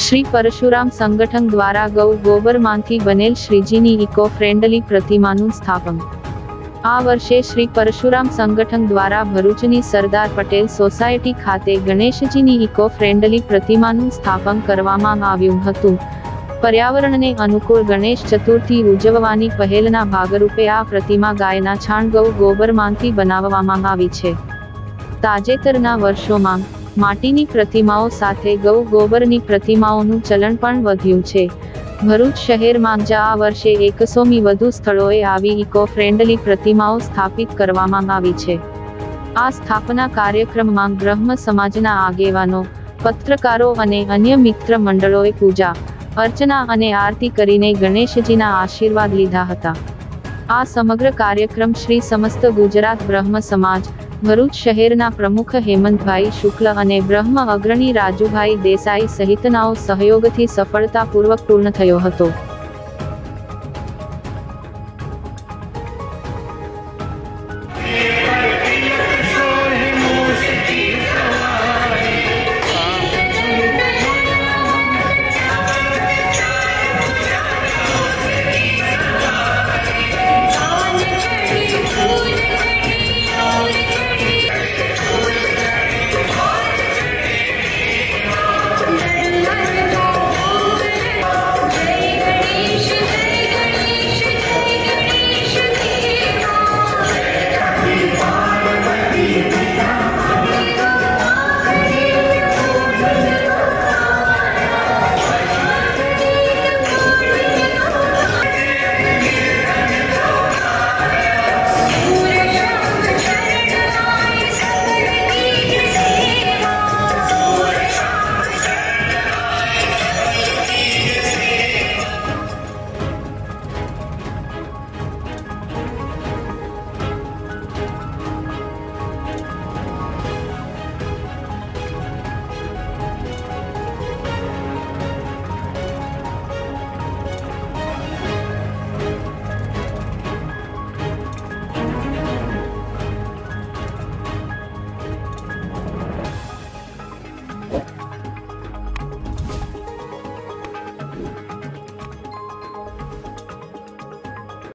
શ્રી પરશુરામ સંગઠન દ્વારા ગૌ ગોબરમાંથી બનેલ શ્રીજીની ઇકો ફ્રેન્ડલી પ્રતિમાનું સ્થાપન। આ વર્ષે શ્રી પરશુરામ સંગઠન દ્વારા ભરૂચની સરદાર પટેલ સોસાયટી ખાતે ગણેશજીની ઇકો ફ્રેન્ડલી પ્રતિમાનું સ્થાપન કરવામાં આવ્યું હતું। પર્યાવરણને અનુકૂળ ગણેશ ચતુર્થી ઉજવવાની પહેલના ભાગરૂપે આ પ્રતિમા ગાયના છાણ ગૌ ગોબરમાંથી બનાવવામાં આવી છે। તાજેતરના વર્ષોમાં માટીની પ્રતિમાઓ સાથે ગૌ ગોબરની પ્રતિમાઓનું ચલણ પણ વધ્યું છે। ભરૂચ શહેરમાં આ વર્ષે 100મી વધુ સ્થળોએ આવી ઇકો ફ્રેન્ડલી પ્રતિમાઓ સ્થાપિત કરવામાં આવી છે। આ સ્થાપના કાર્યક્રમમાં બ્રહ્મ સમાજના આગેવાનો, પત્રકારો અને અન્ય મિત્ર મંડળોએ પૂજા, અર્ચના અને આરતી કરીને ગણેશજીના આશીર્વાદ લીધા હતા। આ સમગ્ર કાર્યક્રમ શ્રી સમસ્ત ગુજરાત બ્રહ્મ સમાજ, ભરૂચ શહેરના પ્રમુખ હેમંતભાઈ શુક્લ અને બ્રહ્મ અગ્રણી રાજુભાઈ દેસાઈ સહિતનાઓ સહયોગથી સફળતાપૂર્વક પૂર્ણ થયો હતો।